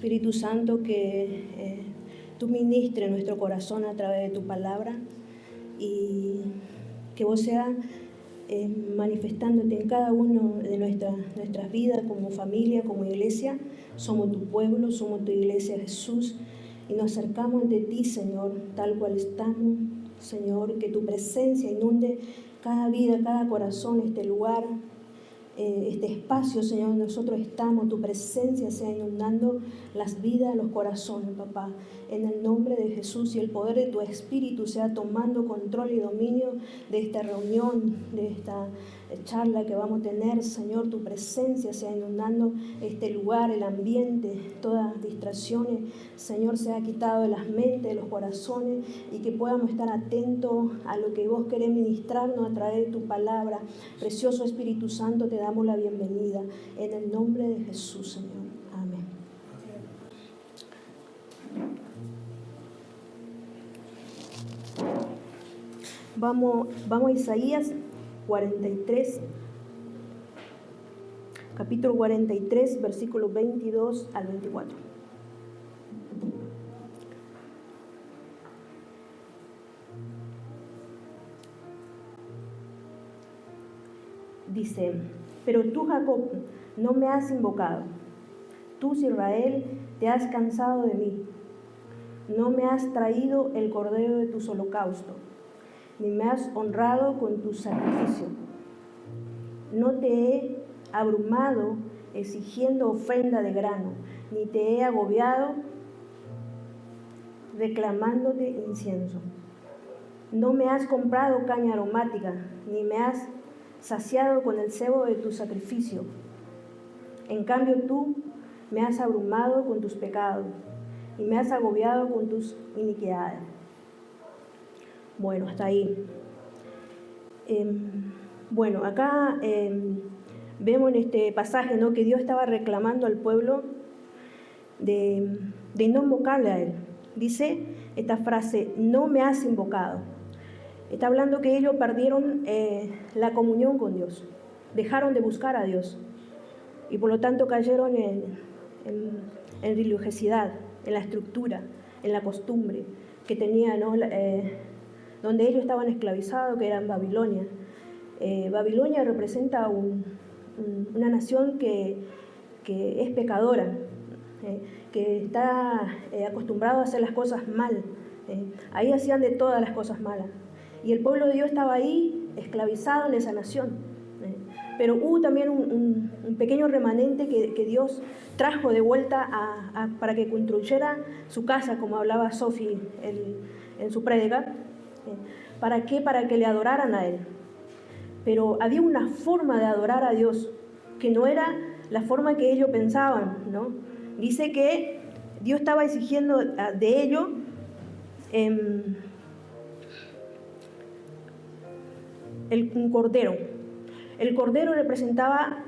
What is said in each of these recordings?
Espíritu Santo, que tú ministres nuestro corazón a través de tu palabra y que vos seas manifestándote en cada uno de nuestras vidas como familia, como iglesia. Somos tu pueblo, somos tu iglesia, Jesús, y nos acercamos ante ti, Señor, tal cual estamos, Señor, que tu presencia inunde cada vida, cada corazón, este lugar, este espacio, Señor, donde nosotros estamos. Tu presencia sea inundando las vidas, los corazones, papá, en el nombre de Jesús, y el poder de tu Espíritu sea tomando control y dominio de esta reunión, de esta charla que vamos a tener, Señor. Tu presencia sea inundando este lugar, el ambiente, todas las distracciones, Señor, sea quitado de las mentes, de los corazones, y que podamos estar atentos a lo que vos querés ministrarnos a través de tu palabra. Precioso Espíritu Santo, te damos la bienvenida en el nombre de Jesús, Señor. Amén. Vamos a Isaías 43, capítulo 43, versículos 22 al 24. Dice: pero tú, Jacob, no me has invocado. Tú, Israel, te has cansado de mí. No me has traído el cordero de tus holocaustos, ni me has honrado con tu sacrificio. No te he abrumado exigiendo ofrenda de grano, ni te he agobiado reclamándote incienso. No me has comprado caña aromática, ni me has saciado con el cebo de tu sacrificio. En cambio tú me has abrumado con tus pecados y me has agobiado con tus iniquidades. Bueno, hasta ahí. Bueno, acá vemos en este pasaje, ¿no?, que Dios estaba reclamando al pueblo de no invocarle a Él. Dice esta frase: no me has invocado. Está hablando que ellos perdieron la comunión con Dios, dejaron de buscar a Dios y por lo tanto cayeron en religiosidad, en la estructura, en la costumbre que tenían, ¿no?, donde ellos estaban esclavizados, que era en Babilonia. Babilonia representa una nación que es pecadora, que está acostumbrado a hacer las cosas mal. Ahí hacían de todas las cosas malas. Y el pueblo de Dios estaba ahí, esclavizado en esa nación. Pero hubo también un pequeño remanente que Dios trajo de vuelta para que construyera su casa, como hablaba Sofi en su prédica. ¿Para qué? Para que le adoraran a Él. Pero había una forma de adorar a Dios que no era la forma que ellos pensaban, ¿no? Dice que Dios estaba exigiendo de ellos un cordero. El cordero representaba,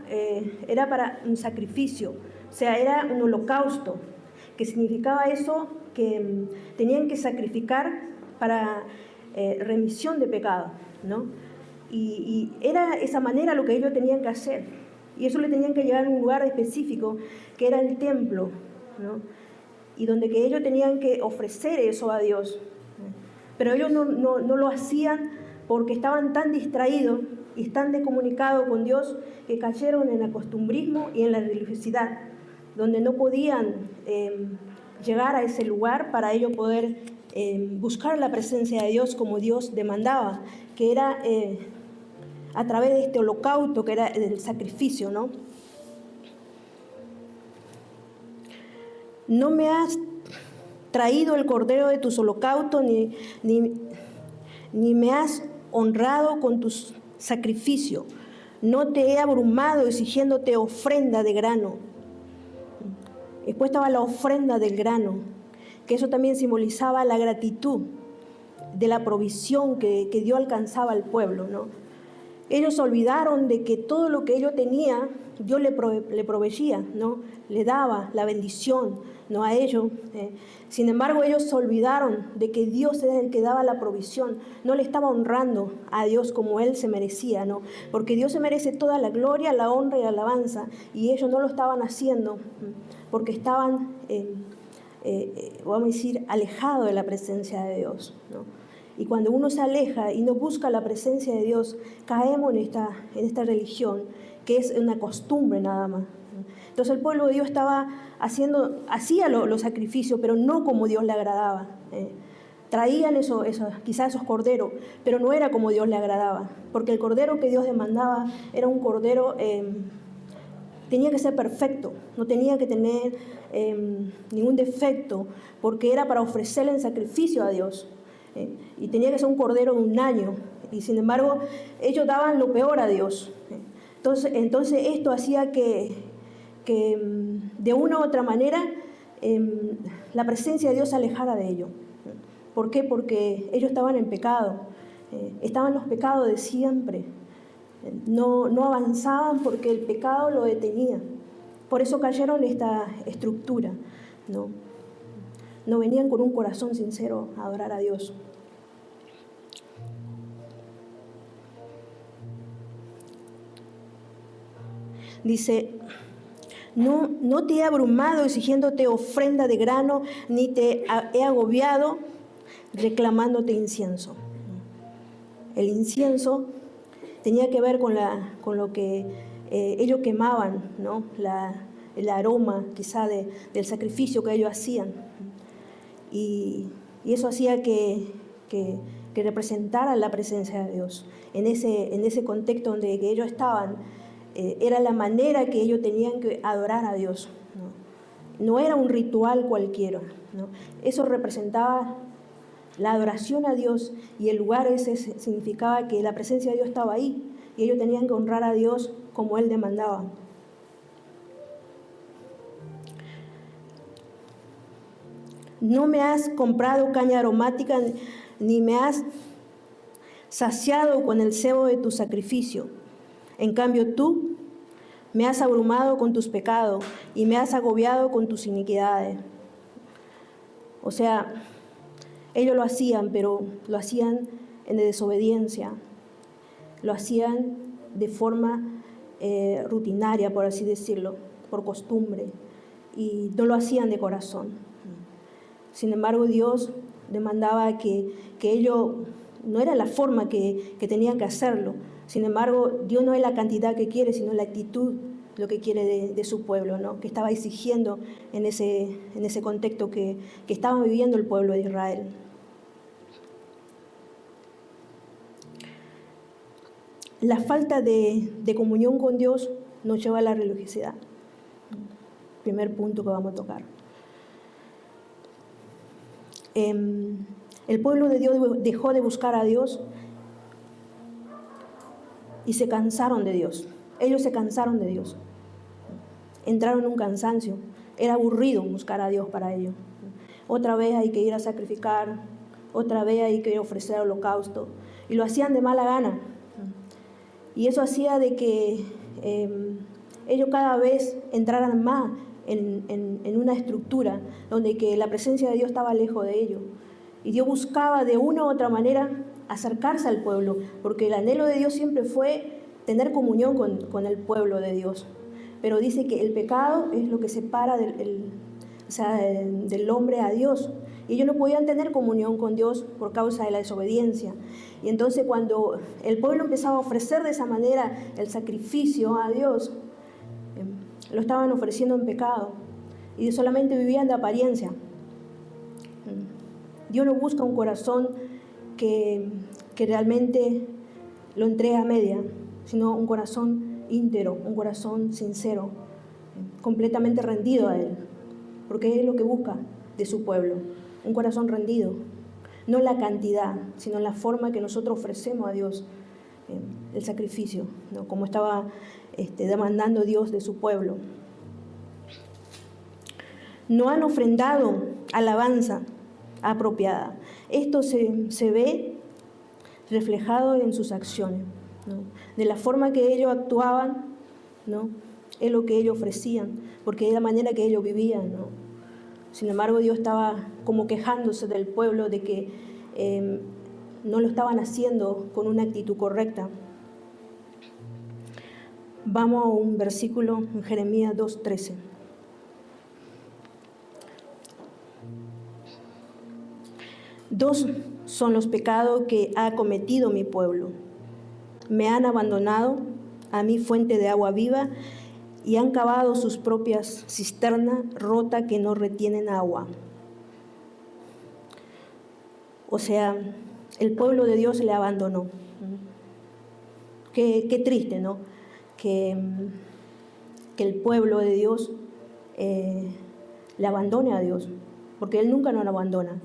era para un sacrificio, o sea, era un holocausto, que significaba eso, que tenían que sacrificar para remisión de pecado, ¿no? Y era esa manera lo que ellos tenían que hacer, y eso le tenían que llevar a un lugar específico, que era el templo, ¿no? Y donde que ellos tenían que ofrecer eso a Dios, pero ellos no lo hacían porque estaban tan distraídos y tan descomunicados con Dios que cayeron en el costumbrismo y en la religiosidad, donde no podían llegar a ese lugar para ellos poder buscar la presencia de Dios como Dios demandaba, que era a través de este holocausto, que era el sacrificio, ¿no? No me has traído el cordero de tus holocaustos, ni me has honrado con tus sacrificios. No te he abrumado exigiéndote ofrenda de grano. Después estaba la ofrenda del grano, que eso también simbolizaba la gratitud de la provisión que Dios alcanzaba al pueblo, ¿no? Ellos olvidaron de que todo lo que ellos tenían, Dios le proveía, ¿no? Le daba la bendición, no a ellos. Sin embargo, ellos se olvidaron de que Dios era el que daba la provisión. No le estaba honrando a Dios como Él se merecía, ¿no? Porque Dios se merece toda la gloria, la honra y la alabanza. Y ellos no lo estaban haciendo porque estaban, vamos a decir, alejados de la presencia de Dios, ¿no? Y cuando uno se aleja y no busca la presencia de Dios, caemos en esta religión, que es una costumbre nada más. Entonces el pueblo de Dios hacía los sacrificios, pero no como Dios le agradaba. Traían quizás esos corderos, pero no era como Dios le agradaba, porque el cordero que Dios demandaba era un cordero, tenía que ser perfecto, no tenía que tener ningún defecto, porque era para ofrecerle en sacrificio a Dios. Y tenía que ser un cordero de un año, y sin embargo ellos daban lo peor a Dios. Entonces esto hacía que de una u otra manera la presencia de Dios se alejara de ellos. ¿Por qué? Porque ellos estaban en pecado, estaban en los pecados de siempre, no avanzaban porque el pecado lo detenía. Por eso cayeron en esta estructura, no venían con un corazón sincero a adorar a Dios. Dice, no te he abrumado exigiéndote ofrenda de grano, ni te he agobiado reclamándote incienso. El incienso tenía que ver con lo que ellos quemaban, ¿no? El aroma quizá del sacrificio que ellos hacían. Y eso hacía que representara la presencia de Dios. En ese contexto donde ellos estaban, era la manera que ellos tenían que adorar a Dios. No era un ritual cualquiera, ¿no? Eso representaba la adoración a Dios, y el lugar ese significaba que la presencia de Dios estaba ahí, y ellos tenían que honrar a Dios como Él demandaba. No me has comprado caña aromática, ni me has saciado con el cebo de tu sacrificio. En cambio tú me has abrumado con tus pecados y me has agobiado con tus iniquidades. O sea, ellos lo hacían, pero lo hacían en desobediencia. Lo hacían de forma rutinaria, por así decirlo, por costumbre, y no lo hacían de corazón. Sin embargo, Dios demandaba que ellos, no era la forma que tenían que hacerlo. Sin embargo, Dios no es la cantidad que quiere, sino la actitud, lo que quiere de su pueblo, ¿no? Que estaba exigiendo en ese contexto que estaba viviendo el pueblo de Israel. La falta de comunión con Dios nos lleva a la religiosidad. Primer punto que vamos a tocar. El pueblo de Dios dejó de buscar a Dios y se cansaron de Dios. Ellos se cansaron de Dios. Entraron en un cansancio. Era aburrido buscar a Dios para ellos. Otra vez hay que ir a sacrificar, otra vez hay que ofrecer holocausto. Y lo hacían de mala gana. Y eso hacía de que ellos cada vez entraran más en una estructura donde que la presencia de Dios estaba lejos de ellos. Y Dios buscaba de una u otra manera acercarse al pueblo, porque el anhelo de Dios siempre fue tener comunión con el pueblo de Dios. Pero dice que el pecado es lo que separa del hombre a Dios. Y ellos no podían tener comunión con Dios por causa de la desobediencia. Y entonces cuando el pueblo empezaba a ofrecer de esa manera el sacrificio a Dios, lo estaban ofreciendo en pecado. Y solamente vivían de apariencia. Dios no busca un corazón que realmente lo entregue a media, sino un corazón íntegro, un corazón sincero, completamente rendido a Él. Porque es lo que busca de su pueblo. Un corazón rendido, no la cantidad, sino la forma que nosotros ofrecemos a Dios el sacrificio, ¿no? Como estaba demandando Dios de su pueblo. No han ofrendado alabanza apropiada. Esto se ve reflejado en sus acciones, ¿no? De la forma que ellos actuaban, ¿no? Es lo que ellos ofrecían, porque es la manera que ellos vivían, ¿no? Sin embargo, Dios estaba como quejándose del pueblo de que no lo estaban haciendo con una actitud correcta. Vamos a un versículo en Jeremías 2:13. Dos son los pecados que ha cometido mi pueblo. Me han abandonado, a mi fuente de agua viva, y han cavado sus propias cisternas rotas que no retienen agua. O sea, el pueblo de Dios le abandonó. Qué triste, ¿no? Que el pueblo de Dios le abandone a Dios, porque Él nunca nos abandona.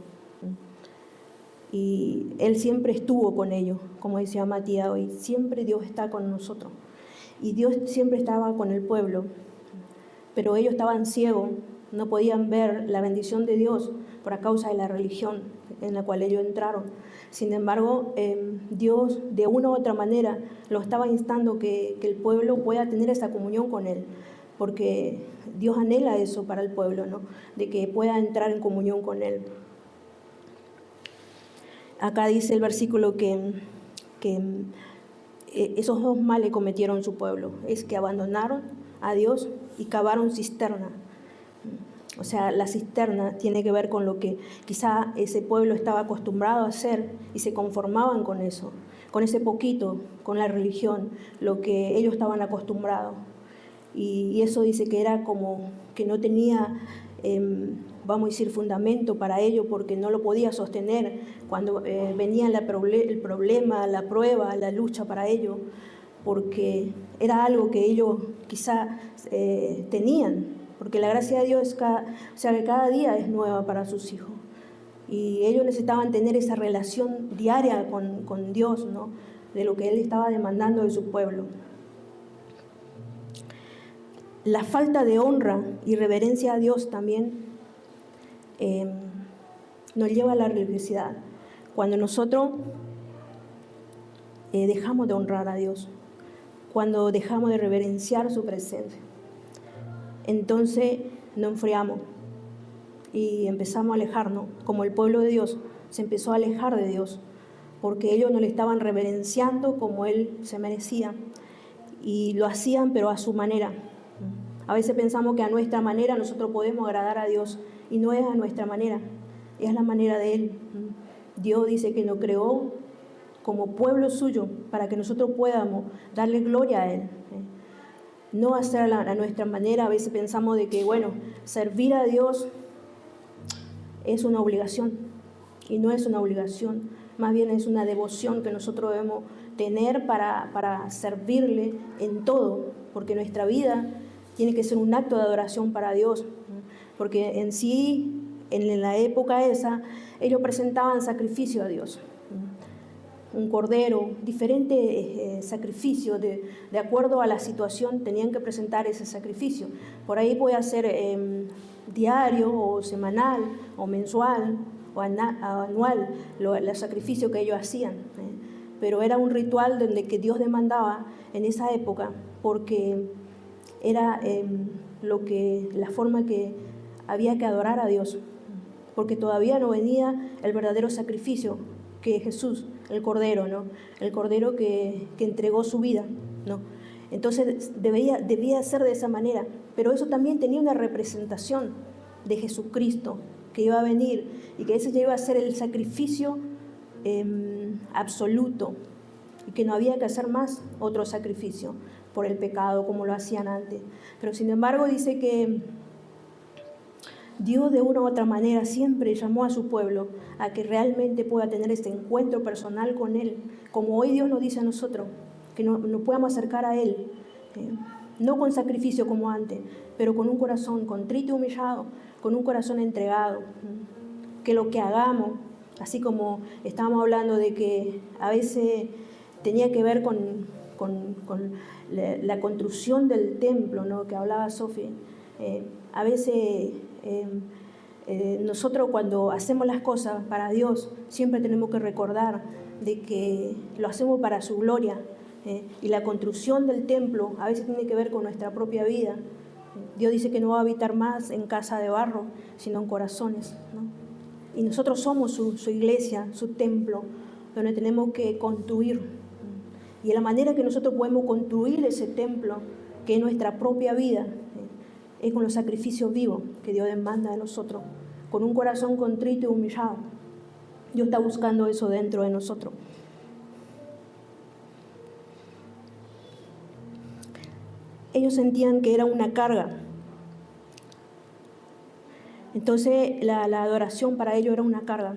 Y Él siempre estuvo con ellos, como decía Matías hoy, siempre Dios está con nosotros. Y Dios siempre estaba con el pueblo, pero ellos estaban ciegos, no podían ver la bendición de Dios por causa de la religión en la cual ellos entraron. Sin embargo, Dios de una u otra manera lo estaba instando que el pueblo pueda tener esa comunión con Él, porque Dios anhela eso para el pueblo, ¿no? De que pueda entrar en comunión con Él. Acá dice el versículo que esos dos males cometieron su pueblo, es que abandonaron a Dios y cavaron cisterna. O sea, la cisterna tiene que ver con lo que quizá ese pueblo estaba acostumbrado a hacer y se conformaban con eso, con ese poquito, con la religión, lo que ellos estaban acostumbrados. Y eso dice que era como que no tenía, vamos a decir, fundamento para ello, porque no lo podía sostener cuando venía el problema, la prueba, la lucha para ello, porque era algo que ellos quizá tenían. Porque la gracia de Dios que cada día es nueva para sus hijos. Y ellos necesitaban tener esa relación diaria con Dios, ¿no? De lo que Él estaba demandando de su pueblo. La falta de honra y reverencia a Dios también nos lleva a la religiosidad. Cuando nosotros dejamos de honrar a Dios, cuando dejamos de reverenciar su presencia, entonces nos enfriamos y empezamos a alejarnos, como el pueblo de Dios se empezó a alejar de Dios, porque ellos no le estaban reverenciando como Él se merecía, y lo hacían pero a su manera. A veces pensamos que a nuestra manera nosotros podemos agradar a Dios, y no es a nuestra manera, es la manera de Él. Dios dice que nos creó como pueblo suyo para que nosotros podamos darle gloria a Él. No hacerla a nuestra manera. A veces pensamos de que, bueno, servir a Dios es una obligación, y no es una obligación, más bien es una devoción que nosotros debemos tener para servirle en todo, porque nuestra vida tiene que ser un acto de adoración para Dios, porque en sí, en la época esa, ellos presentaban sacrificio a Dios. Un cordero, diferentes sacrificios, de acuerdo a la situación tenían que presentar ese sacrificio. Por ahí puede ser diario o semanal o mensual o anual los sacrificios que ellos hacían. Pero era un ritual donde que Dios demandaba en esa época, porque era la forma que había que adorar a Dios, porque todavía no venía el verdadero sacrificio, que es Jesús, el Cordero, ¿no? El Cordero que entregó su vida, ¿no? Entonces debía ser de esa manera, pero eso también tenía una representación de Jesucristo que iba a venir, y que ese ya iba a ser el sacrificio absoluto, y que no había que hacer más otro sacrificio por el pecado como lo hacían antes. Pero sin embargo dice que Dios de una u otra manera siempre llamó a su pueblo a que realmente pueda tener este encuentro personal con Él, como hoy Dios nos dice a nosotros, que nos podamos acercar a Él, no con sacrificio como antes, pero con un corazón contrito y humillado, con un corazón entregado, que lo que hagamos, así como estábamos hablando de que a veces tenía que ver con la construcción del templo, ¿no? Que hablaba Sofi, a veces nosotros cuando hacemos las cosas para Dios siempre tenemos que recordar de que lo hacemos para su gloria, y la construcción del templo a veces tiene que ver con nuestra propia vida, Dios dice que no va a habitar más en casa de barro, sino en corazones, ¿no? Y nosotros somos su iglesia, su templo, donde tenemos que construir. Y la manera que nosotros podemos construir ese templo, que es nuestra propia vida, es con los sacrificios vivos que Dios demanda de nosotros, con un corazón contrito y humillado. Dios está buscando eso dentro de nosotros. Ellos sentían que era una carga. Entonces la adoración para ellos era una carga.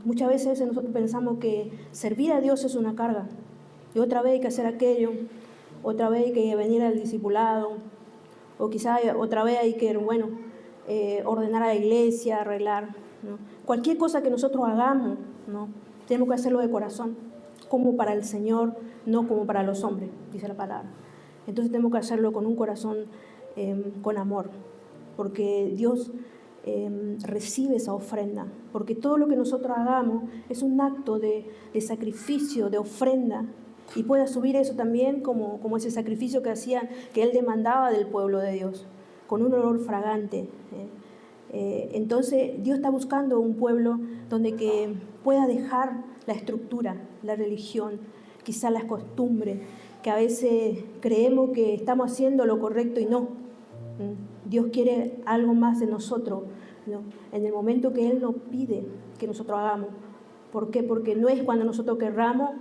Muchas veces nosotros pensamos que servir a Dios es una carga. Y otra vez hay que hacer aquello, otra vez hay que venir al discipulado, o quizás otra vez hay que, ordenar a la iglesia, arreglar, ¿no? Cualquier cosa que nosotros hagamos, ¿no? Tenemos que hacerlo de corazón, como para el Señor, no como para los hombres, dice la palabra. Entonces tenemos que hacerlo con un corazón con amor, porque Dios recibe esa ofrenda, porque todo lo que nosotros hagamos es un acto de sacrificio, de ofrenda, y pueda subir eso también como ese sacrificio que hacía, que Él demandaba del pueblo de Dios, con un olor fragante. Entonces Dios está buscando un pueblo donde que pueda dejar la estructura, la religión, quizás las costumbres, que a veces creemos que estamos haciendo lo correcto y no. Dios quiere algo más de nosotros, ¿no? En el momento que Él nos pide que nosotros hagamos. ¿Por qué? Porque no es cuando nosotros querramos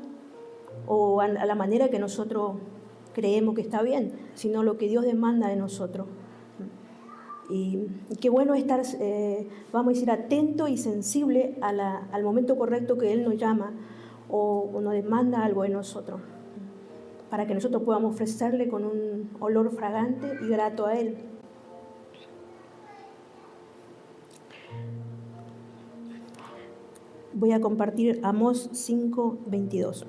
o a la manera que nosotros creemos que está bien, sino lo que Dios demanda de nosotros. Y qué bueno estar, vamos a decir, atento y sensible al momento correcto que Él nos llama o nos demanda algo de nosotros, para que nosotros podamos ofrecerle con un olor fragante y grato a Él. Voy a compartir Amós 5:22.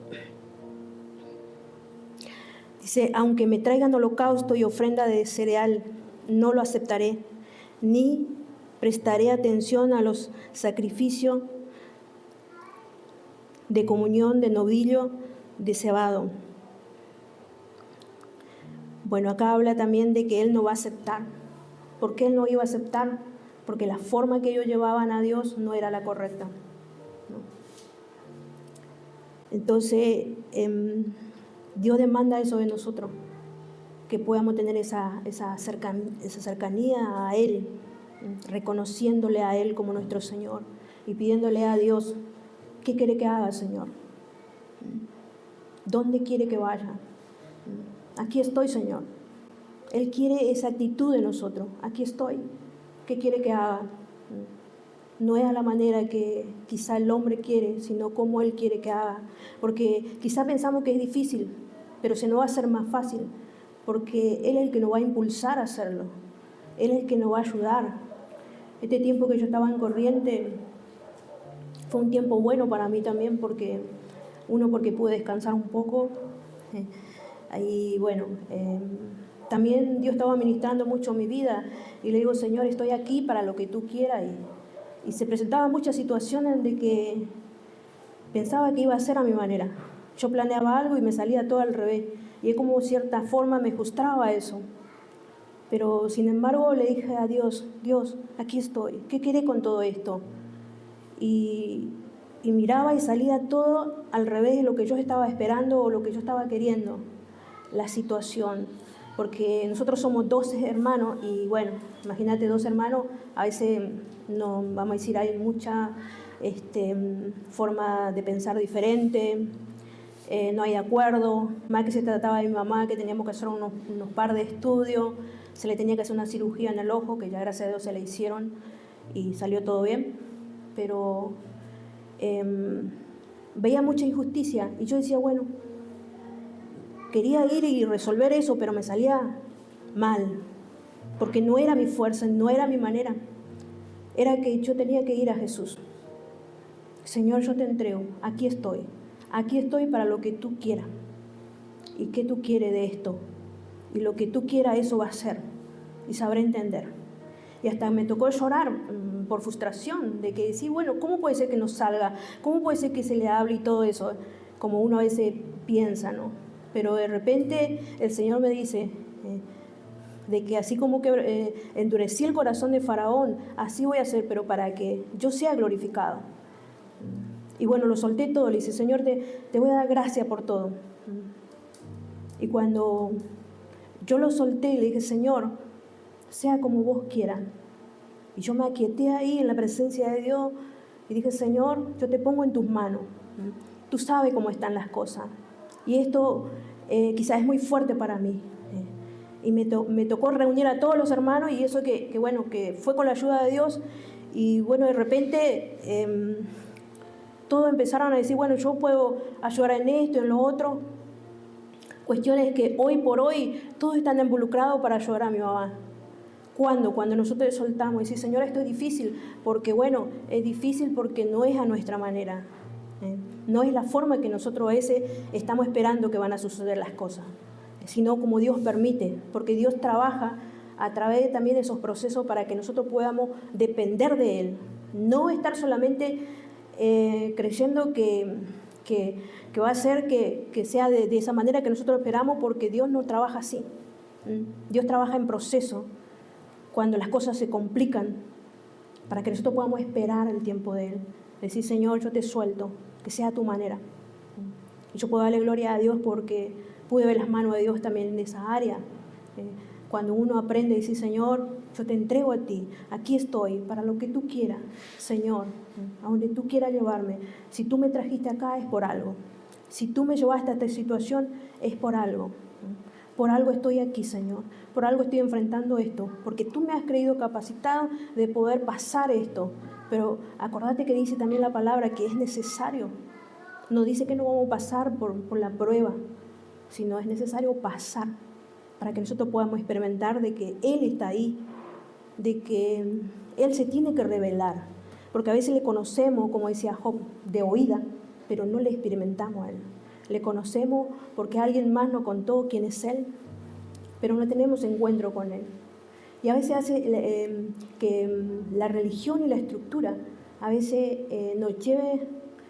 Dice: aunque me traigan holocausto y ofrenda de cereal, no lo aceptaré, ni prestaré atención a los sacrificios de comunión de novillo de cebado. Bueno, acá habla también de que Él no va a aceptar. ¿Por qué Él no iba a aceptar? Porque la forma que ellos llevaban a Dios no era la correcta, ¿no? Entonces, Dios demanda eso de nosotros, que podamos tener esa cercanía a Él, reconociéndole a Él como nuestro Señor y pidiéndole a Dios: ¿qué quiere que haga, Señor? ¿Dónde quiere que vaya? Aquí estoy, Señor. Él quiere esa actitud de nosotros. Aquí estoy. ¿Qué quiere que haga? No es a la manera que quizá el hombre quiere, sino como Él quiere que haga. Porque quizá pensamos que es difícil, pero se nos va a hacer más fácil, porque Él es el que nos va a impulsar a hacerlo. Él es el que nos va a ayudar. Este tiempo que yo estaba en Corriente fue un tiempo bueno para mí también, porque pude descansar un poco. Ahí, también Dios estaba ministrando mucho mi vida, y le digo: Señor, estoy aquí para lo que tú quieras. Y se presentaban muchas situaciones de que pensaba que iba a ser a mi manera. Yo planeaba algo y me salía todo al revés, y es como cierta forma me frustraba eso. Pero sin embargo le dije a Dios: Dios, aquí estoy, ¿qué quiere con todo esto? Y miraba y salía todo al revés de lo que yo estaba esperando o lo que yo estaba queriendo, la situación. Porque nosotros somos 12 hermanos y bueno, imagínate 2 hermanos, a veces no, vamos a decir, hay mucha forma de pensar diferente, no hay acuerdo, más que se trataba de mi mamá, que teníamos que hacer unos par de estudios, se le tenía que hacer una cirugía en el ojo, que ya gracias a Dios se le hicieron y salió todo bien, pero veía mucha injusticia y yo decía, bueno, quería ir y resolver eso, pero me salía mal, porque no era mi fuerza, no era mi manera. Era que yo tenía que ir a Jesús. Señor, yo te entrego, aquí estoy para lo que tú quieras. ¿Y qué tú quieres de esto? Y lo que tú quieras, eso va a ser. Y sabré entender. Y hasta me tocó llorar por frustración, de que decir, bueno, ¿cómo puede ser que no salga? ¿Cómo puede ser que se le hable y todo eso? Como uno a veces piensa, ¿no? Pero de repente el Señor me dice, de que así como que endurecí el corazón de Faraón, así voy a hacer, pero para que yo sea glorificado. Y bueno, lo solté todo, le dije, Señor, te voy a dar gracias por todo. Y cuando yo lo solté, le dije, Señor, sea como vos quieras. Y yo me aquieté ahí en la presencia de Dios y dije, Señor, yo te pongo en tus manos. Tú sabes cómo están las cosas. Y esto quizás es muy fuerte para mí. Y me tocó reunir a todos los hermanos y eso que fue con la ayuda de Dios. Y bueno, de repente todos empezaron a decir, bueno, yo puedo ayudar en esto, en lo otro. Cuestiones que hoy por hoy todos están involucrados para ayudar a mi mamá. ¿Cuándo? Cuando nosotros soltamos y decimos, Señor, esto es difícil, porque bueno, es difícil porque no es a nuestra manera. No es la forma que nosotros a veces estamos esperando que van a suceder las cosas, sino como Dios permite, porque Dios trabaja a través también de esos procesos para que nosotros podamos depender de Él. No estar solamente creyendo que va a ser que sea de esa manera que nosotros esperamos, porque Dios no trabaja así. Dios trabaja en proceso, cuando las cosas se complican, para que nosotros podamos esperar el tiempo de Él. Decir, Señor, yo te suelto, que sea a tu manera. Y yo puedo darle gloria a Dios porque pude ver las manos de Dios también en esa área. Cuando uno aprende a decir, Señor, yo te entrego a ti, aquí estoy, para lo que tú quieras, Señor, a donde tú quieras llevarme. Si tú me trajiste acá es por algo. Si tú me llevaste a esta situación es por algo. Por algo estoy aquí, Señor. Por algo estoy enfrentando esto. Porque tú me has creído capacitado de poder pasar esto. Pero acordate que dice también la palabra que es necesario. No dice que no vamos a pasar por la prueba, sino es necesario pasar para que nosotros podamos experimentar de que Él está ahí, de que Él se tiene que revelar. Porque a veces le conocemos, como decía Job, de oída, pero no le experimentamos a Él. Le conocemos porque alguien más nos contó quién es Él, pero no tenemos encuentro con Él. Y a veces hace que la religión y la estructura a veces nos lleve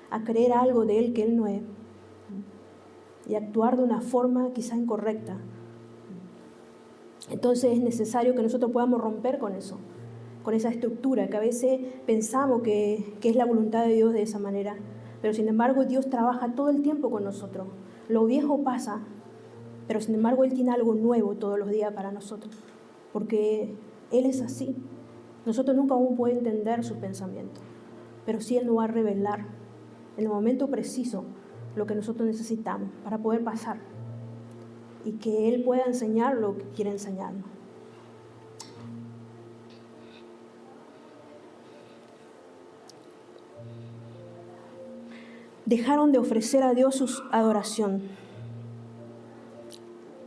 a creer algo de Él que Él no es y actuar de una forma quizá incorrecta. Entonces es necesario que nosotros podamos romper con eso, con esa estructura que a veces pensamos que es la voluntad de Dios de esa manera. Pero sin embargo Dios trabaja todo el tiempo con nosotros. Lo viejo pasa, pero sin embargo Él tiene algo nuevo todos los días para nosotros. Porque Él es así. Nosotros nunca vamos a poder entender su pensamiento. Pero sí Él nos va a revelar en el momento preciso lo que nosotros necesitamos para poder pasar. Y que Él pueda enseñar lo que quiere enseñarnos. Dejaron de ofrecer a Dios su adoración.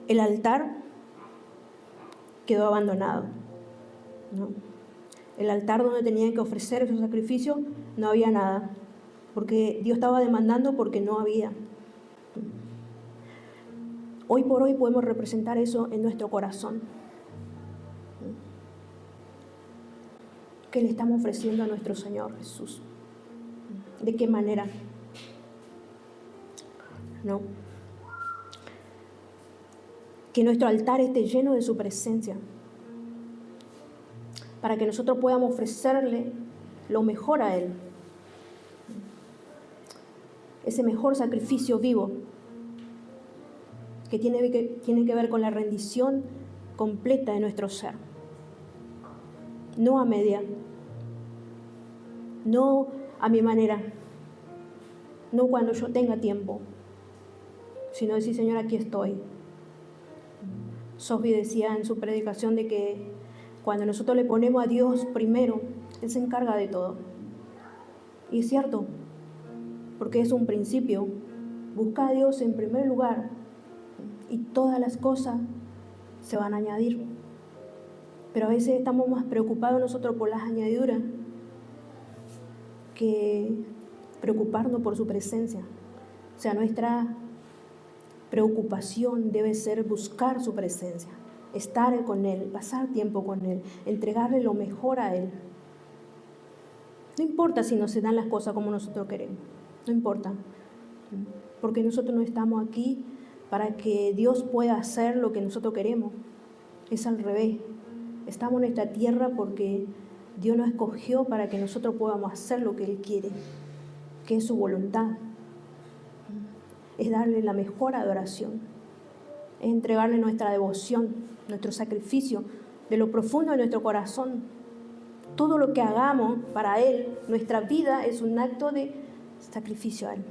El altar quedó abandonado, ¿no? El altar donde tenían que ofrecer esos sacrificios, no había nada, porque Dios estaba demandando porque no había. Hoy por hoy podemos representar eso en nuestro corazón. ¿Qué le estamos ofreciendo a nuestro Señor Jesús? ¿De qué manera? ¿No? Que nuestro altar esté lleno de su presencia, para que nosotros podamos ofrecerle lo mejor a Él, ese mejor sacrificio vivo que tiene que ver con la rendición completa de nuestro ser, no a media, no a mi manera, no cuando yo tenga tiempo, sino decir, Señor, aquí estoy. Sophie decía en su predicación de que cuando nosotros le ponemos a Dios primero, Él se encarga de todo. Y es cierto, porque es un principio. Busca a Dios en primer lugar y todas las cosas se van a añadir. Pero a veces estamos más preocupados nosotros por las añadiduras que preocuparnos por su presencia. O sea, nuestra preocupación debe ser buscar su presencia, estar con Él, pasar tiempo con Él, entregarle lo mejor a Él. No importa si no se dan las cosas como nosotros queremos, no importa, porque nosotros no estamos aquí para que Dios pueda hacer lo que nosotros queremos. Es al revés. Estamos en esta tierra porque Dios nos escogió para que nosotros podamos hacer lo que Él quiere, que es su voluntad. Es darle la mejor adoración, es entregarle nuestra devoción, nuestro sacrificio, de lo profundo de nuestro corazón. Todo lo que hagamos para Él, nuestra vida es un acto de sacrificio a Él,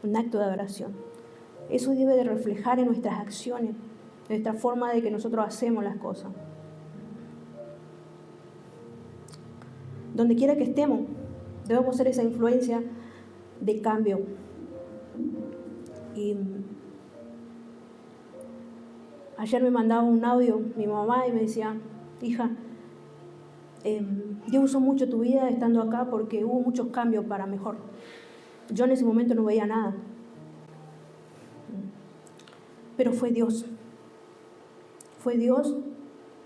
un acto de adoración. Eso debe de reflejar en nuestras acciones, nuestra forma de que nosotros hacemos las cosas. Donde quiera que estemos, debemos ser esa influencia de cambio. Y ayer me mandaba un audio mi mamá y me decía: hija, Dios usó mucho tu vida estando acá porque hubo muchos cambios para mejor. Yo en ese momento no veía nada, pero fue Dios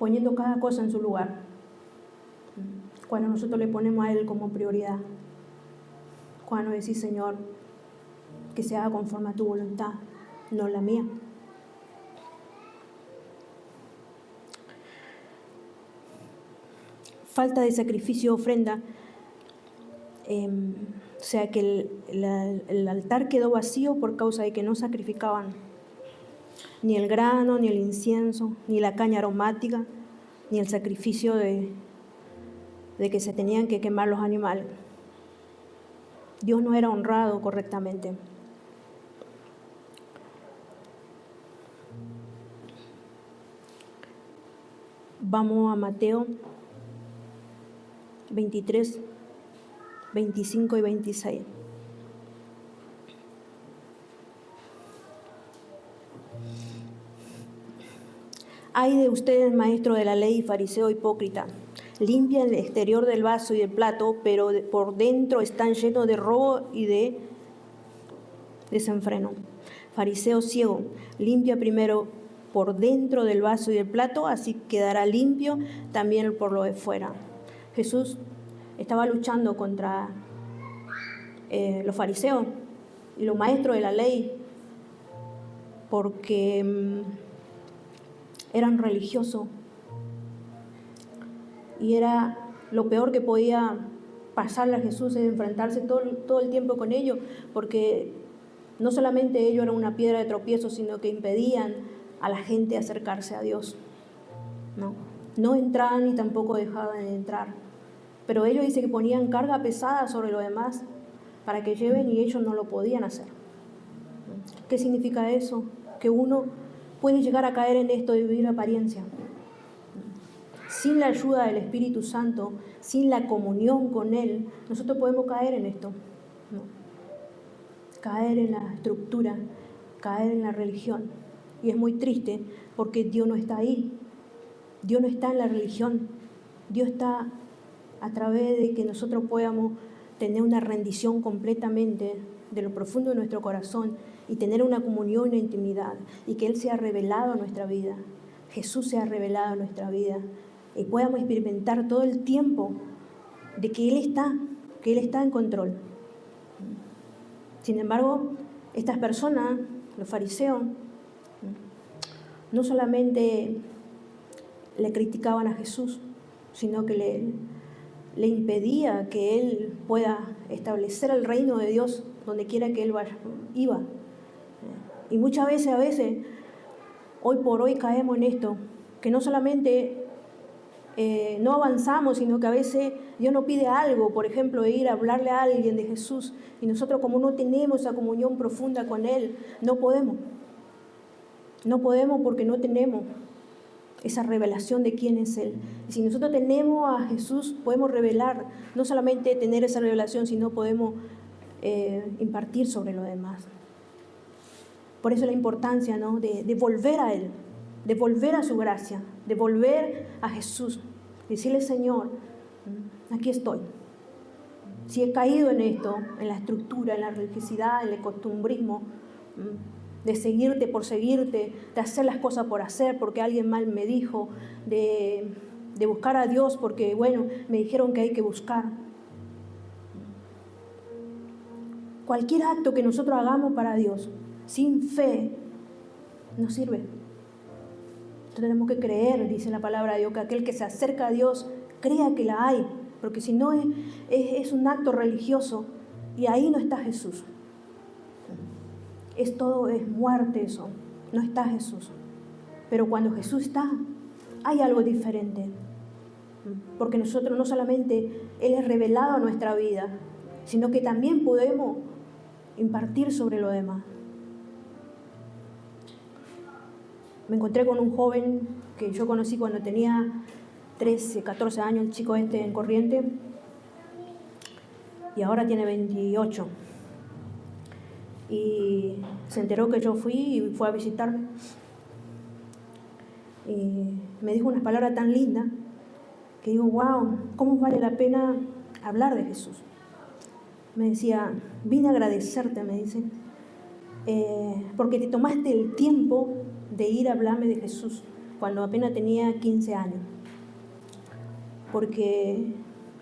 poniendo cada cosa en su lugar, cuando nosotros le ponemos a Él como prioridad, cuando decís: Señor, que se haga conforme a tu voluntad, no la mía. Falta de sacrificio, ofrenda, o sea que el altar quedó vacío por causa de que no sacrificaban ni el grano, ni el incienso, ni la caña aromática, ni el sacrificio de que se tenían que quemar los animales. Dios no era honrado correctamente. Vamos a Mateo 23, 25 y 26. Ay de ustedes, maestros de la ley y fariseo hipócrita, limpian el exterior del vaso y del plato, pero por dentro están llenos de robo y de desenfreno. Fariseo ciego, limpia primero por dentro del vaso y del plato, así quedará limpio también por lo de fuera. Jesús estaba luchando contra los fariseos y los maestros de la ley porque eran religiosos y era lo peor que podía pasarle a Jesús, es enfrentarse todo el tiempo con ellos, porque no solamente ellos eran una piedra de tropiezo, sino que impedían a la gente acercarse a Dios. No entraban ni tampoco dejaban de entrar. Pero ellos dicen que ponían carga pesada sobre los demás para que lleven y ellos no lo podían hacer. ¿Qué significa eso? Que uno puede llegar a caer en esto de vivir apariencia. Sin la ayuda del Espíritu Santo, sin la comunión con Él, nosotros podemos caer en esto. Caer en la estructura, caer en la religión. Y es muy triste porque Dios no está ahí. Dios no está en la religión. Dios está a través de que nosotros podamos tener una rendición completamente de lo profundo de nuestro corazón y tener una comunión, una intimidad, y que Él sea revelado en nuestra vida, Jesús sea revelado en nuestra vida, y podamos experimentar todo el tiempo de que Él está en control. Sin embargo, estas personas, los fariseos, no solamente le criticaban a Jesús, sino que le impedía que Él pueda establecer el reino de Dios donde quiera que Él iba. Y muchas veces, hoy por hoy caemos en esto, que no solamente no avanzamos, sino que a veces Dios nos pide algo, por ejemplo, ir a hablarle a alguien de Jesús, y nosotros, como no tenemos esa comunión profunda con Él, no podemos. No podemos porque no tenemos esa revelación de quién es Él. Y si nosotros tenemos a Jesús, podemos revelar, no solamente tener esa revelación, sino podemos impartir sobre los demás. Por eso la importancia, ¿no?, de volver a Él, de volver a su gracia, de volver a Jesús. Decirle: Señor, aquí estoy. Si he caído en esto, en la estructura, en la religiosidad, en el costumbrismo, de seguirte por seguirte, de hacer las cosas por hacer, porque alguien mal me dijo, de buscar a Dios porque, bueno, me dijeron que hay que buscar. Cualquier acto que nosotros hagamos para Dios, sin fe, no sirve. Tenemos que creer, dice la palabra de Dios, que aquel que se acerca a Dios crea que la hay, porque si no es un acto religioso y ahí no está Jesús. Es muerte eso, no está Jesús. Pero cuando Jesús está, hay algo diferente. Porque nosotros no solamente Él es revelado a nuestra vida, sino que también podemos impartir sobre lo demás. Me encontré con un joven que yo conocí cuando tenía 13, 14 años, el chico en Corrientes, y ahora tiene 28. Y se enteró que yo fui y fue a visitarme. Y me dijo unas palabras tan lindas que digo, wow, ¿cómo vale la pena hablar de Jesús? Me decía, vine a agradecerte, me dice, porque te tomaste el tiempo de ir a hablarme de Jesús cuando apenas tenía 15 años. Porque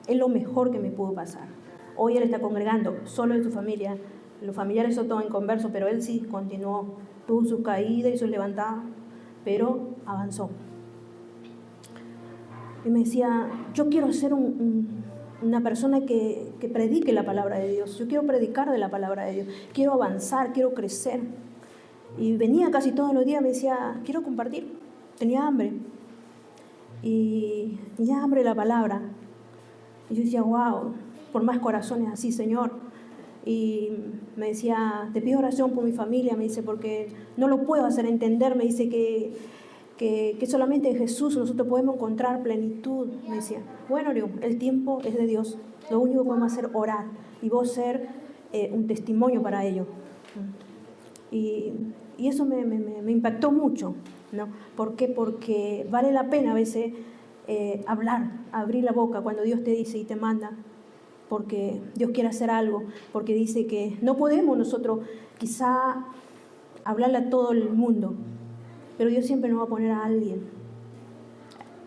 es lo mejor que me pudo pasar. Hoy él está congregando, solo de su familia. Los familiares son todos inconversos, pero él sí continuó. Tuvo sus caídas y sus levantadas, pero avanzó. Y me decía, yo quiero ser una persona que predique la palabra de Dios. Yo quiero predicar de la palabra de Dios. Quiero avanzar, quiero crecer. Y venía casi todos los días, me decía, quiero compartir. Tenía hambre. Y tenía hambre de la palabra. Y yo decía, wow, por más corazones así, Señor. Y me decía, te pido oración por mi familia, me dice, porque no lo puedo hacer entender. Me dice que solamente en Jesús nosotros podemos encontrar plenitud. Me decía, bueno, digo, el tiempo es de Dios. Lo único que podemos hacer es orar. Y vos ser un testimonio para ello. Y eso me impactó mucho, ¿no? ¿Por qué? Porque vale la pena a veces hablar, abrir la boca cuando Dios te dice y te manda, porque Dios quiere hacer algo, porque dice que no podemos nosotros quizá hablarle a todo el mundo, pero Dios siempre nos va a poner a alguien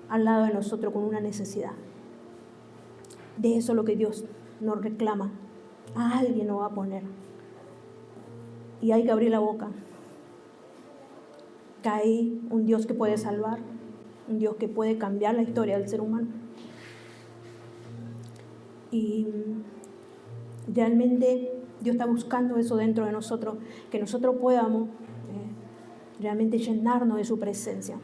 al lado de nosotros con una necesidad. De eso es lo que Dios nos reclama, a alguien nos va a poner. Y hay que abrir la boca. Que hay un Dios que puede salvar, un Dios que puede cambiar la historia del ser humano. Y realmente Dios está buscando eso dentro de nosotros, que nosotros podamos realmente llenarnos de su presencia,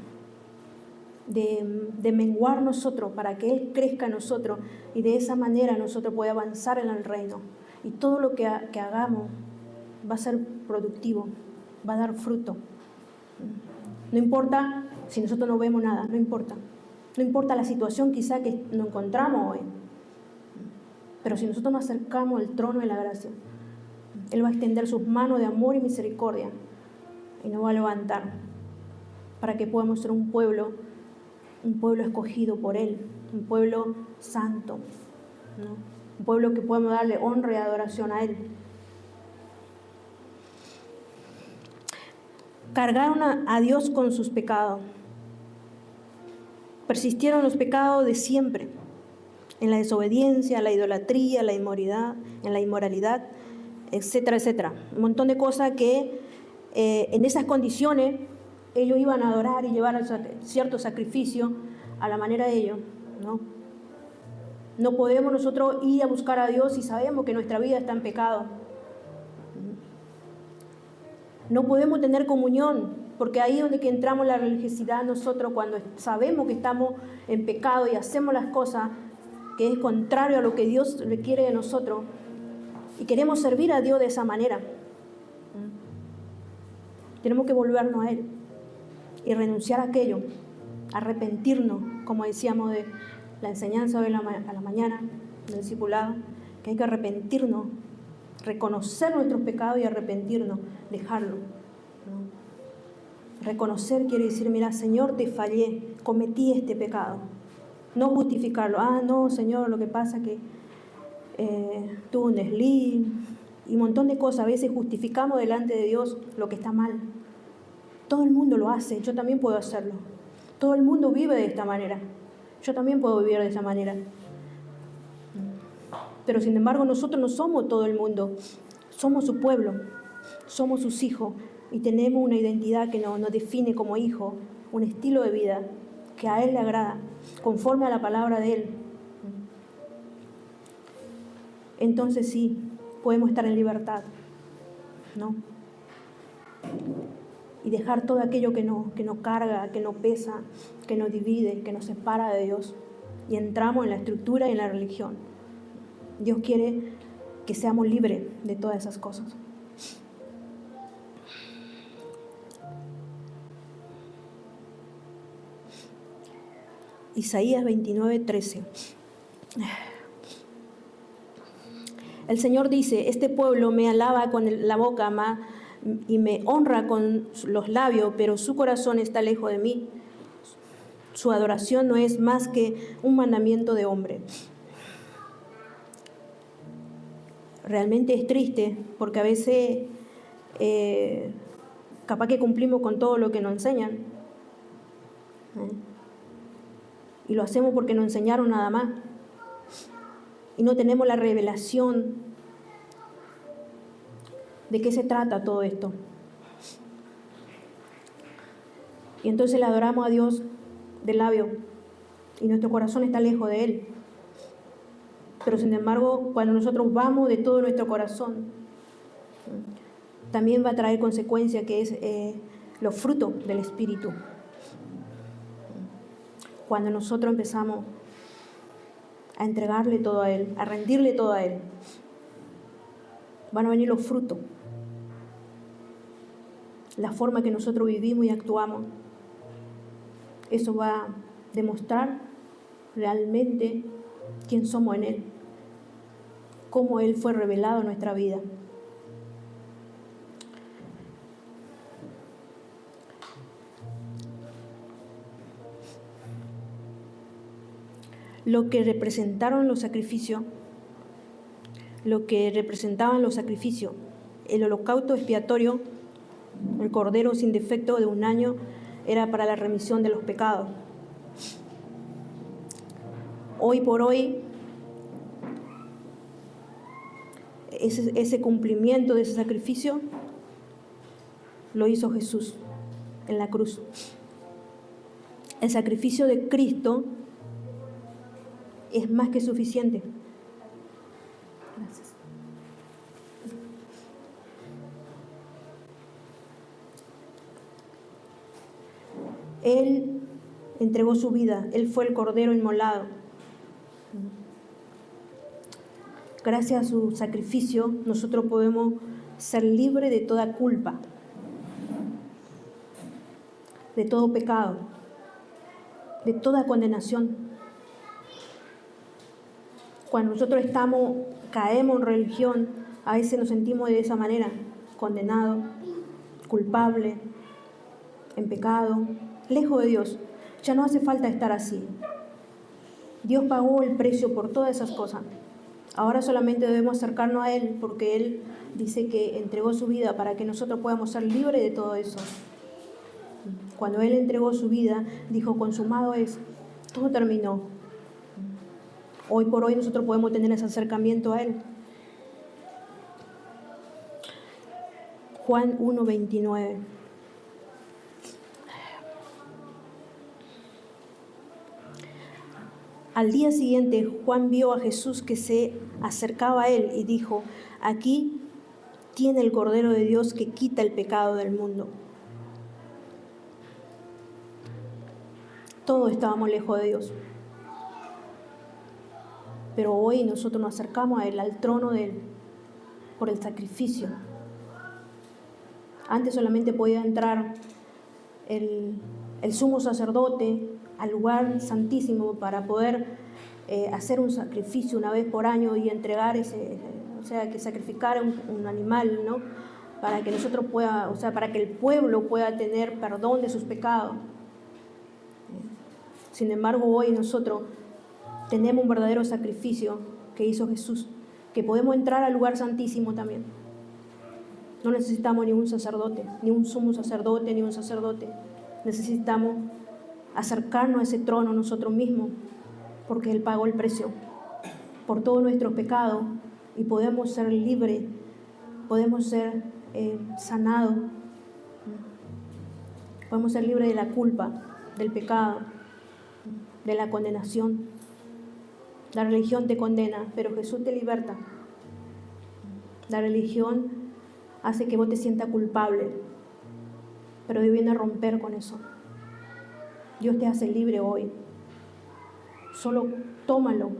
de menguar nosotros para que Él crezca en nosotros y de esa manera nosotros podamos avanzar en el reino. Y todo lo que hagamos va a ser productivo, va a dar fruto. No importa si nosotros no vemos nada, no importa. No importa la situación quizá que nos encontramos hoy. Pero si nosotros nos acercamos al trono de la gracia, Él va a extender sus manos de amor y misericordia y nos va a levantar para que podamos ser un pueblo escogido por Él, un pueblo santo, ¿no? Un pueblo que podamos darle honra y adoración a Él. Cargaron a Dios con sus pecados. Persistieron en los pecados de siempre, en la desobediencia, la idolatría, la inmoralidad, etcétera, etcétera. Un montón de cosas que en esas condiciones ellos iban a adorar y llevar cierto sacrificio a la manera de ellos, ¿no? No podemos nosotros ir a buscar a Dios si sabemos que nuestra vida está en pecado. No podemos tener comunión, porque ahí es donde que entramos en la religiosidad nosotros, cuando sabemos que estamos en pecado y hacemos las cosas que es contrario a lo que Dios requiere de nosotros y queremos servir a Dios de esa manera. Tenemos que volvernos a Él y renunciar a aquello, arrepentirnos, como decíamos de la enseñanza de a la mañana, del discipulado, que hay que arrepentirnos, reconocer nuestros pecados y arrepentirnos, dejarlo, ¿no? Reconocer quiere decir, mira, Señor, te fallé, cometí este pecado. No justificarlo. No, Señor, lo que pasa es que tuve un desliz y un montón de cosas. A veces justificamos delante de Dios lo que está mal. Todo el mundo lo hace, yo también puedo hacerlo. Todo el mundo vive de esta manera. Yo también puedo vivir de esa manera. Pero sin embargo nosotros no somos todo el mundo, somos su pueblo, somos sus hijos y tenemos una identidad que nos define como hijos un estilo de vida que a Él le agrada, conforme a la palabra de Él, entonces sí, podemos estar en libertad, ¿no? Y dejar todo aquello que nos carga, que nos pesa, que nos divide, que nos separa de Dios. Y entramos en la estructura y en la religión. Dios quiere que seamos libres de todas esas cosas. Isaías 29:13. El Señor dice: este pueblo me alaba con la boca y me honra con los labios, pero su corazón está lejos de mí. Su adoración no es más que un mandamiento de hombre. Realmente es triste, porque a veces capaz que cumplimos con todo lo que nos enseñan, y lo hacemos porque nos enseñaron nada más, y no tenemos la revelación de qué se trata todo esto. Y entonces le adoramos a Dios de labio y nuestro corazón está lejos de Él. Pero sin embargo, cuando nosotros vamos de todo nuestro corazón, también va a traer consecuencia, que es los frutos del Espíritu. Cuando nosotros empezamos a entregarle todo a Él, a rendirle todo a Él, van a venir los frutos. La forma que nosotros vivimos y actuamos, eso va a demostrar realmente quién somos en Él, cómo Él fue revelado en nuestra vida. Lo que representaban los sacrificios, el holocausto expiatorio, el cordero sin defecto de un año, era para la remisión de los pecados. Hoy por hoy, ese cumplimiento de ese sacrificio lo hizo Jesús en la cruz. El sacrificio de Cristo es más que suficiente. Gracias. Él entregó su vida, Él fue el cordero inmolado. Gracias a su sacrificio, nosotros podemos ser libres de toda culpa, de todo pecado, de toda condenación. Cuando nosotros caemos en religión, a veces nos sentimos de esa manera, condenados, culpables, en pecado, lejos de Dios. Ya no hace falta estar así. Dios pagó el precio por todas esas cosas. Ahora solamente debemos acercarnos a Él, porque Él dice que entregó su vida para que nosotros podamos ser libres de todo eso. Cuando Él entregó su vida, dijo: consumado es, todo terminó. Hoy por hoy nosotros podemos tener ese acercamiento a Él. Juan 1:29. Al día siguiente, Juan vio a Jesús que se acercaba a él y dijo: aquí tiene el Cordero de Dios que quita el pecado del mundo. Todos estábamos lejos de Dios, pero hoy nosotros nos acercamos a Él, al trono de Él, por el sacrificio. Antes solamente podía entrar el sumo sacerdote al lugar santísimo para poder hacer un sacrificio una vez por año y entregar que sacrificar un animal, ¿no? Para que nosotros para que el pueblo pueda tener perdón de sus pecados. Sin embargo, hoy nosotros tenemos un verdadero sacrificio que hizo Jesús, que podemos entrar al lugar santísimo también. No necesitamos ni un sacerdote, ni un sumo sacerdote, ni un sacerdote. Necesitamos acercarnos a ese trono nosotros mismos, porque Él pagó el precio por todos nuestros pecados y podemos ser libres, podemos ser sanados. Podemos ser libres de la culpa, del pecado, de la condenación. La religión te condena, pero Jesús te liberta. La religión hace que vos te sientas culpable, pero Dios viene a romper con eso. Dios te hace libre hoy. Solo tómalo,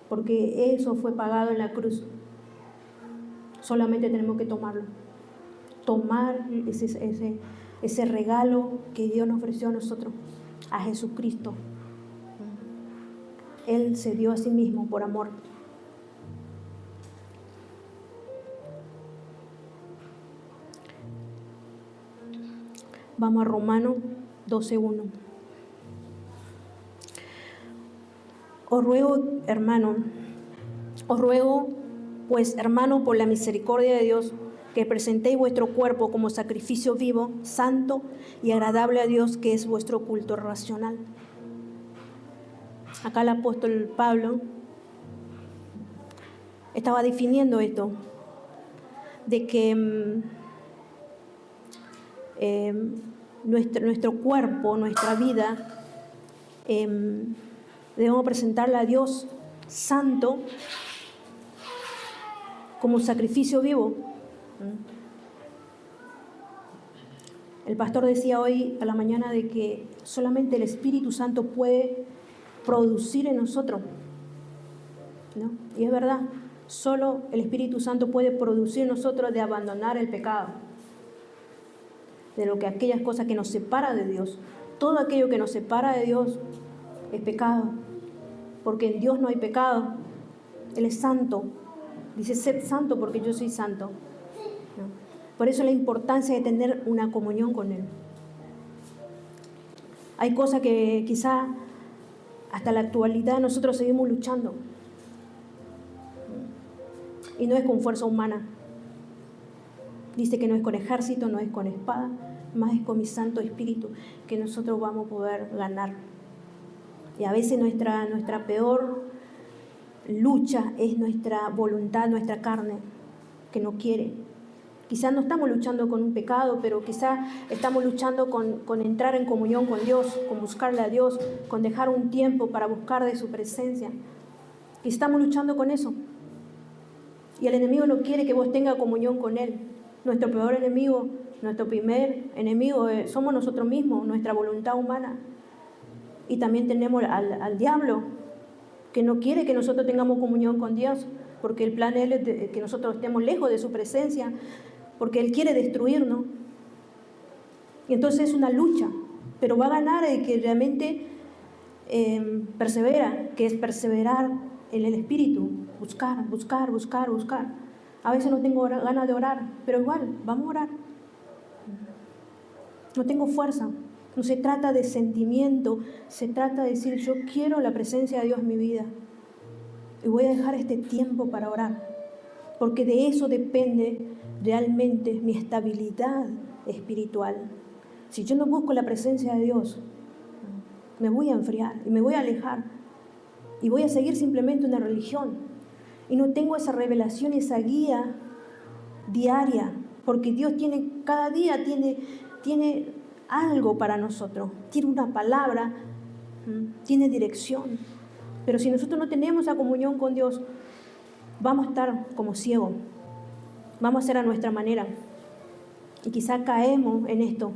porque eso fue pagado en la cruz. Solamente tenemos que tomarlo. Tomar ese regalo que Dios nos ofreció a nosotros, a Jesucristo. Él se dio a sí mismo por amor. Vamos a Romanos 12:1. Os ruego, pues, hermano, por la misericordia de Dios, que presentéis vuestro cuerpo como sacrificio vivo, santo y agradable a Dios, que es vuestro culto racional. Acá el apóstol Pablo estaba definiendo esto, de que nuestro cuerpo, nuestra vida, debemos presentarla a Dios santo como sacrificio vivo. El pastor decía hoy a la mañana de que solamente el Espíritu Santo puede producir en nosotros, ¿no? Y es verdad, solo el Espíritu Santo puede producir en nosotros de abandonar el pecado, de lo que aquellas cosas que nos separan de Dios. Todo aquello que nos separa de Dios es pecado, porque en Dios no hay pecado. Él es santo. Dice, sed santo porque yo soy santo, ¿no? Por eso la importancia de tener una comunión con Él. Hay cosas que quizá hasta la actualidad nosotros seguimos luchando, y no es con fuerza humana. Dice que no es con ejército, no es con espada, más es con mi Santo Espíritu que nosotros vamos a poder ganar. Y a veces nuestra peor lucha es nuestra voluntad, nuestra carne, que no quiere. Quizás no estamos luchando con un pecado, pero quizás estamos luchando con entrar en comunión con Dios, con buscarle a Dios, con dejar un tiempo para buscar de su presencia. Y estamos luchando con eso. Y el enemigo no quiere que vos tengas comunión con Él. Nuestro peor enemigo, nuestro primer enemigo somos nosotros mismos, nuestra voluntad humana. Y también tenemos al diablo, que no quiere que nosotros tengamos comunión con Dios, porque el plan de Él es que nosotros estemos lejos de su presencia, porque Él quiere destruirnos. Y entonces es una lucha, pero va a ganar el que realmente persevera, que es perseverar en el Espíritu, buscar. A veces no tengo ganas de orar, pero igual, vamos a orar. No tengo fuerza. No se trata de sentimiento, se trata de decir, yo quiero la presencia de Dios en mi vida. Y voy a dejar este tiempo para orar, porque de eso depende realmente mi estabilidad espiritual. Si yo no busco la presencia de Dios, me voy a enfriar y me voy a alejar. Y voy a seguir simplemente una religión. Y no tengo esa revelación, esa guía diaria, porque Dios cada día tiene algo para nosotros, tiene una palabra, tiene dirección. Pero si nosotros no tenemos esa comunión con Dios, vamos a estar como ciegos, vamos a hacer a nuestra manera. Y quizá caemos en esto,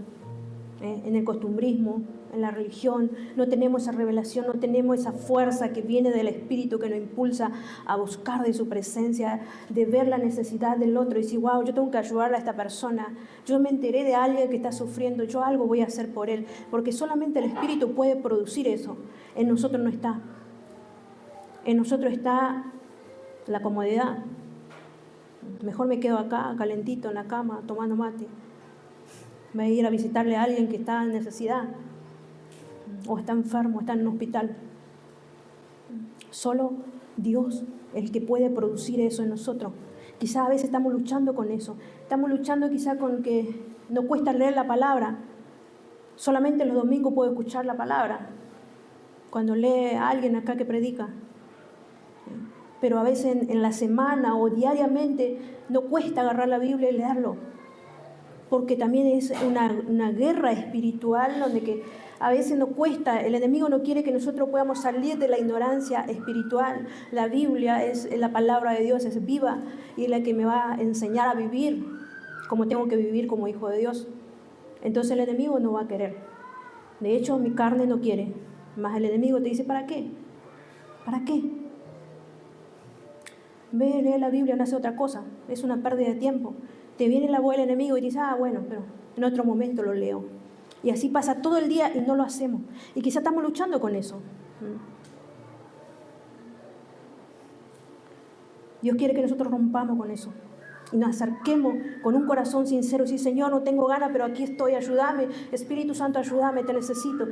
en el costumbrismo, en la religión. No tenemos esa revelación, no tenemos esa fuerza que viene del Espíritu, que nos impulsa a buscar de su presencia, de ver la necesidad del otro y decir, wow, yo tengo que ayudar a esta persona. Yo me enteré de alguien que está sufriendo, yo algo voy a hacer por él, porque solamente el Espíritu puede producir eso. En nosotros no está. En nosotros está la comodidad. Mejor me quedo acá, calentito en la cama, tomando mate. Voy a ir a visitarle a alguien que está en necesidad, o está enfermo, está en un hospital. Solo Dios es el que puede producir eso en nosotros. Quizás a veces estamos luchando con eso. Estamos luchando quizás con que nos cuesta leer la palabra. Solamente los domingos puedo escuchar la palabra, cuando lee a alguien acá que predica. Pero a veces en la semana o diariamente nos cuesta agarrar la Biblia y leerlo. porque también es una guerra espiritual donde que a veces nos cuesta. El enemigo no quiere que nosotros podamos salir de la ignorancia espiritual. La Biblia es la palabra de Dios, es viva y es la que me va a enseñar a vivir como tengo que vivir como hijo de Dios. Entonces el enemigo no va a querer. De hecho, mi carne no quiere. Más el enemigo te dice, ¿para qué? ¿Para qué? Ve, lee la Biblia, no hace otra cosa. Es una pérdida de tiempo. Te viene la voz del enemigo y dices, bueno, pero en otro momento lo leo. Y así pasa todo el día y no lo hacemos. Y quizá estamos luchando con eso. Dios quiere que nosotros rompamos con eso. Y nos acerquemos con un corazón sincero. Sí, Señor, no tengo ganas, pero aquí estoy, ayúdame. Espíritu Santo, ayúdame, te necesito.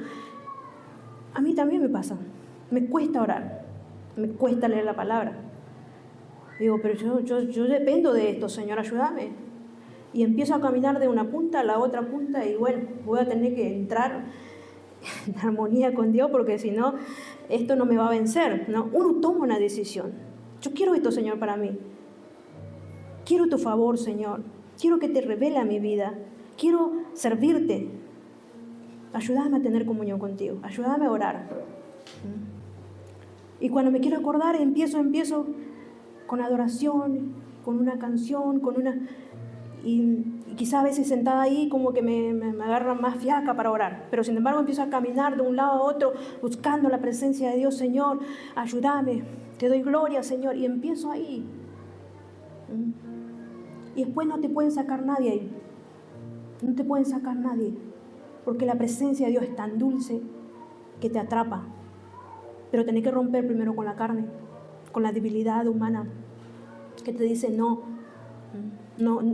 A mí también me pasa. Me cuesta orar. Me cuesta leer la palabra. Digo, pero yo dependo de esto, Señor, ayúdame. Y empiezo a caminar de una punta a la otra punta y bueno, voy a tener que entrar en armonía con Dios porque si no, esto no me va a vencer, ¿no? Uno toma una decisión. Yo quiero esto, Señor, para mí. Quiero tu favor, Señor. Quiero que te revele a mi vida. Quiero servirte. Ayúdame a tener comunión contigo. Ayúdame a orar. Y cuando me quiero acordar, empiezo con adoración, con una canción, y quizá a veces sentada ahí como que me agarra más fiaca para orar. Pero sin embargo empiezo a caminar de un lado a otro buscando la presencia de Dios. Señor, ayúdame, te doy gloria, Señor. Y empiezo ahí. Y después no te pueden sacar nadie ahí. No te pueden sacar nadie. Porque la presencia de Dios es tan dulce que te atrapa. Pero tenés que romper primero con la carne, con la debilidad humana que te dice no,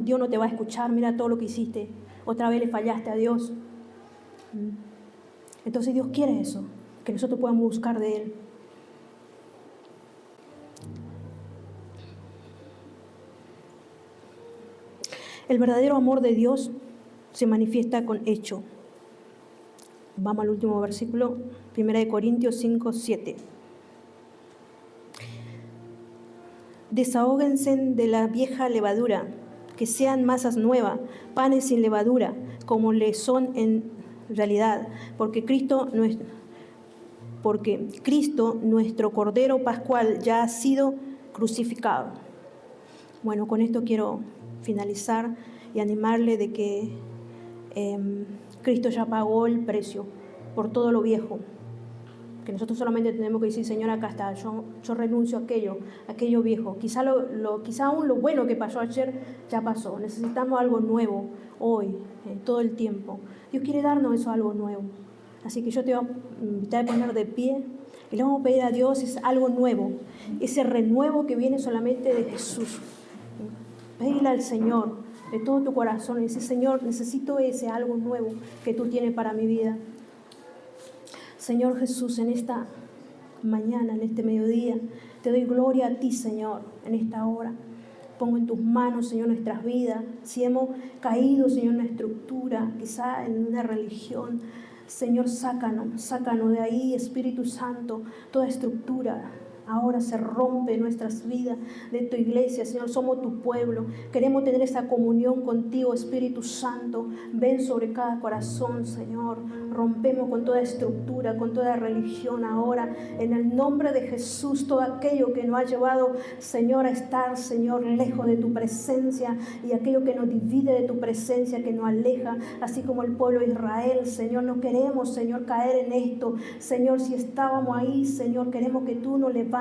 Dios no te va a escuchar, mira todo lo que hiciste, otra vez le fallaste a Dios. Entonces Dios quiere eso, que nosotros podamos buscar de Él. El verdadero amor de Dios se manifiesta con hecho. Vamos al último versículo, 1 Corintios 5, 7. Desahóguense de la vieja levadura, que sean masas nuevas, panes sin levadura, como le son en realidad, porque Cristo, nuestro Cordero Pascual, ya ha sido crucificado. Bueno, con esto quiero finalizar y animarle de que Cristo ya pagó el precio por todo lo viejo. Que nosotros solamente tenemos que decir, Señor, acá está, yo renuncio a aquello viejo. Quizá aún lo bueno que pasó ayer ya pasó. Necesitamos algo nuevo hoy, todo el tiempo. Dios quiere darnos eso, algo nuevo. Así que yo te voy a invitar a poner de pie y le vamos a pedir a Dios es algo nuevo. Ese renuevo que viene solamente de Jesús. Pedirle al Señor de todo tu corazón y decir, Señor, necesito ese algo nuevo que tú tienes para mi vida. Señor Jesús, en esta mañana, en este mediodía, te doy gloria a ti, Señor, en esta hora. Pongo en tus manos, Señor, nuestras vidas. Si hemos caído, Señor, en una estructura, quizá en una religión, Señor, sácanos de ahí, Espíritu Santo, toda estructura. Ahora se rompe nuestras vidas de tu iglesia, Señor, somos tu pueblo. Queremos tener esa comunión contigo, Espíritu Santo. Ven sobre cada corazón, Señor. Rompemos con toda estructura, con toda religión ahora. En el nombre de Jesús, todo aquello que nos ha llevado, Señor, a estar, Señor, lejos de tu presencia y aquello que nos divide de tu presencia, que nos aleja, así como el pueblo de Israel, Señor. No queremos, Señor, caer en esto. Señor, si estábamos ahí, Señor, queremos que tú nos levantes,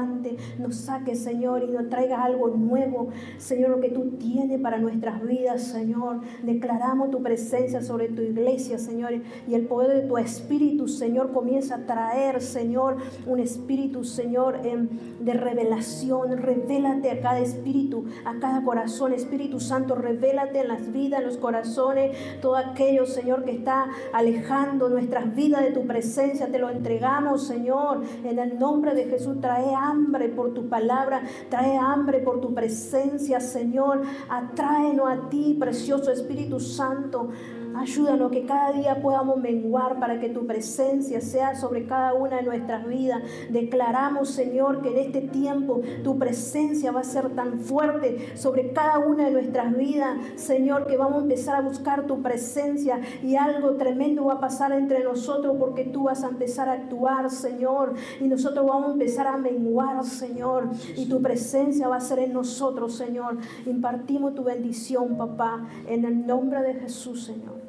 nos saques, Señor, y nos traigas algo nuevo, Señor, lo que tú tienes para nuestras vidas, Señor. Declaramos tu presencia sobre tu iglesia, Señor, y el poder de tu Espíritu, Señor, comienza a traer, Señor, un espíritu, Señor, de revelación. Revélate a cada espíritu, a cada corazón, Espíritu Santo, revélate en las vidas, en los corazones, todo aquello, Señor, que está alejando nuestras vidas de tu presencia, te lo entregamos, Señor, en el nombre de Jesús. Trae hambre por tu palabra, trae hambre por tu presencia, Señor. Atráenos a ti, precioso Espíritu Santo. Ayúdanos que cada día podamos menguar para que tu presencia sea sobre cada una de nuestras vidas. Declaramos, Señor, que en este tiempo tu presencia va a ser tan fuerte sobre cada una de nuestras vidas, Señor, que vamos a empezar a buscar tu presencia y algo tremendo va a pasar entre nosotros porque tú vas a empezar a actuar, Señor, y nosotros vamos a empezar a menguar, Señor, y tu presencia va a ser en nosotros, Señor. Impartimos tu bendición, papá, en el nombre de Jesús, Señor.